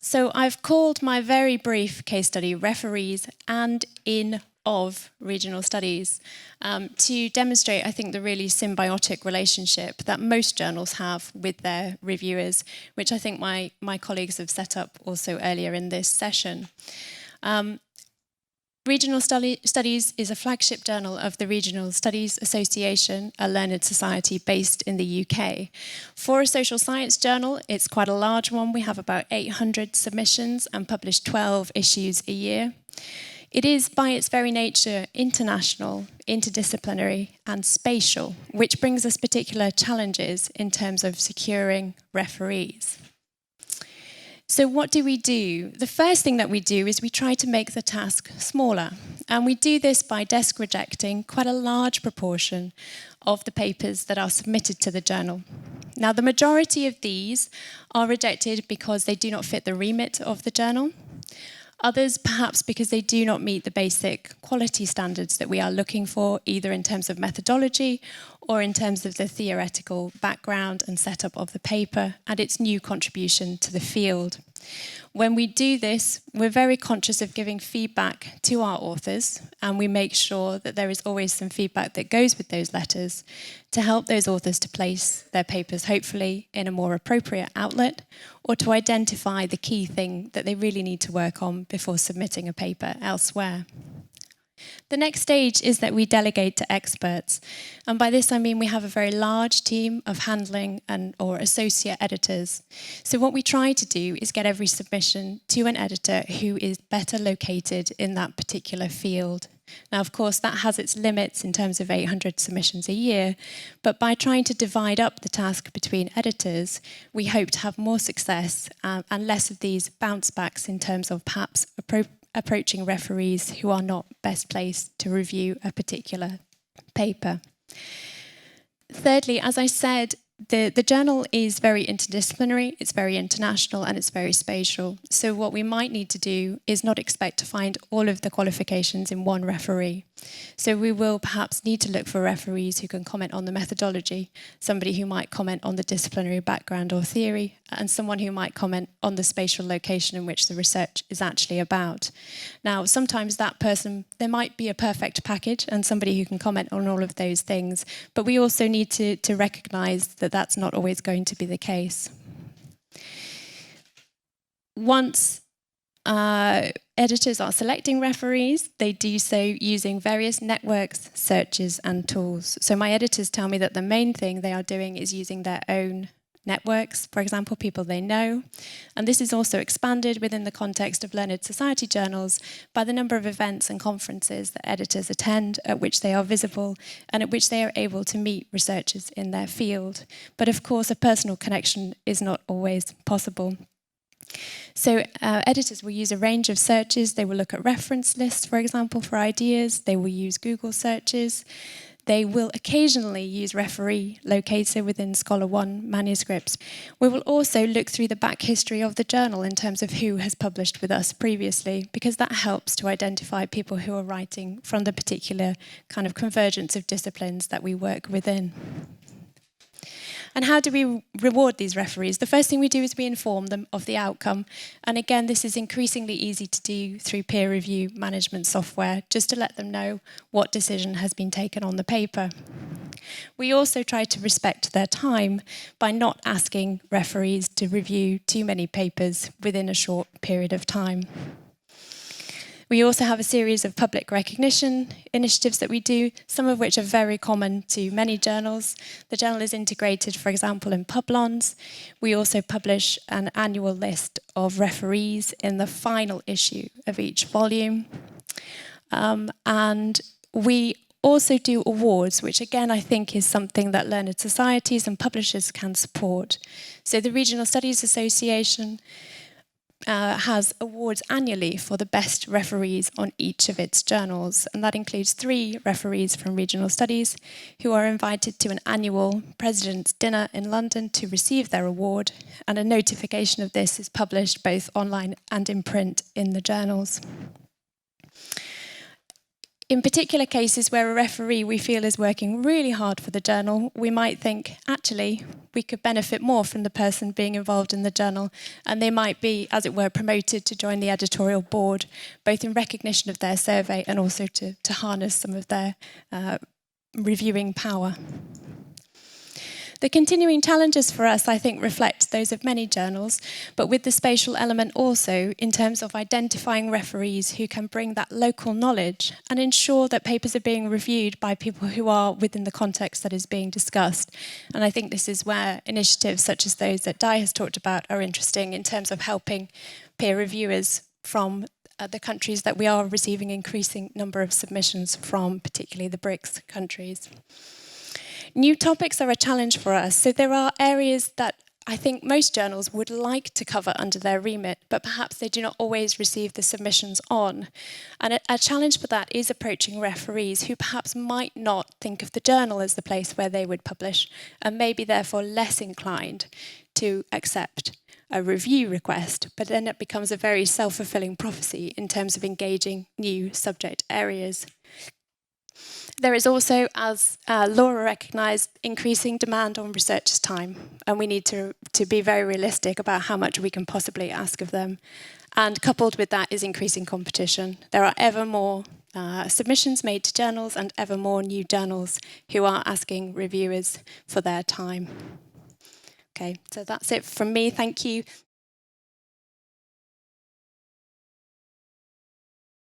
So I've called my very brief case study Referees and in of Regional Studies to demonstrate, I think, the really symbiotic relationship that most journals have with their reviewers, which I think my colleagues have set up also earlier in this session. Regional Studies is a flagship journal of the Regional Studies Association, a learned society based in the UK. For a social science journal, it's quite a large one. We have about 800 submissions and publish 12 issues a year. It is, by its very nature, international, interdisciplinary, and spatial, which brings us particular challenges in terms of securing referees. So what do? The first thing that we do is we try to make the task smaller. And we do this by desk rejecting quite a large proportion of the papers that are submitted to the journal. Now, the majority of these are rejected because they do not fit the remit of the journal. Others, perhaps because they do not meet the basic quality standards that we are looking for, either in terms of methodology or in terms of the theoretical background and setup of the paper and its new contribution to the field. When we do this, we're very conscious of giving feedback to our authors, and we make sure that there is always some feedback that goes with those letters to help those authors to place their papers, hopefully, in a more appropriate outlet, or to identify the key thing that they really need to work on before submitting a paper elsewhere. The next stage is that we delegate to experts. And by this I mean we have a very large team of handling or associate editors. So what we try to do is get every submission to an editor who is better located in that particular field. Now, of course, that has its limits in terms of 800 submissions a year, but by trying to divide up the task between editors, we hope to have more success and less of these bounce backs in terms of perhaps approaching referees who are not best placed to review a particular paper. Thirdly, as I said, the journal is very interdisciplinary, it's very international, and it's very spatial. So what we might need to do is not expect to find all of the qualifications in one referee. So we will perhaps need to look for referees who can comment on the methodology, somebody who might comment on the disciplinary background or theory, and someone who might comment on the spatial location in which the research is actually about. Now, sometimes that person, there might be a perfect package and somebody who can comment on all of those things, but we also need to recognise that that's not always going to be the case. Once editors are selecting referees, they do so using various networks, searches and tools. So my editors tell me that the main thing they are doing is using their own networks, for example, people they know. And this is also expanded within the context of learned society journals by the number of events and conferences that editors attend, at which they are visible and at which they are able to meet researchers in their field. But of course, a personal connection is not always possible. So editors will use a range of searches. They will look at reference lists, for example, for ideas. They will use Google searches. They will occasionally use referee locator within Scholar One manuscripts. We will also look through the back history of the journal in terms of who has published with us previously, because that helps to identify people who are writing from the particular kind of convergence of disciplines that we work within. And how do we reward these referees? The first thing we do is we inform them of the outcome. And again, this is increasingly easy to do through peer review management software, just to let them know what decision has been taken on the paper. We also try to respect their time by not asking referees to review too many papers within a short period of time. We also have a series of public recognition initiatives that we do, some of which are very common to many journals. The journal is integrated, for example, in Publons. We also publish an annual list of referees in the final issue of each volume. And we also do awards, which again I think is something that learned societies and publishers can support. So the Regional Studies Association has awards annually for the best referees on each of its journals, and that includes 3 referees from Regional Studies who are invited to an annual President's Dinner in London to receive their award, and a notification of this is published both online and in print in the journals. In particular cases where a referee we feel is working really hard for the journal, we might think, actually, we could benefit more from the person being involved in the journal, and they might be, as it were, promoted to join the editorial board, both in recognition of their survey and also to harness some of their reviewing power. The continuing challenges for us, I think, reflect those of many journals, but with the spatial element also in terms of identifying referees who can bring that local knowledge and ensure that papers are being reviewed by people who are within the context that is being discussed. And I think this is where initiatives such as those that Di has talked about are interesting in terms of helping peer reviewers from the countries that we are receiving increasing number of submissions from, particularly the BRICS countries. New topics are a challenge for us, so there are areas that I think most journals would like to cover under their remit, but perhaps they do not always receive the submissions on. And a challenge for that is approaching referees who perhaps might not think of the journal as the place where they would publish, and maybe therefore less inclined to accept a review request, but then it becomes a very self-fulfilling prophecy in terms of engaging new subject areas. There is also, as Laura recognised, increasing demand on researchers' time, and we need to be very realistic about how much we can possibly ask of them. And coupled with that is increasing competition. There are ever more submissions made to journals and ever more new journals who are asking reviewers for their time. Okay, so that's it from me. Thank you.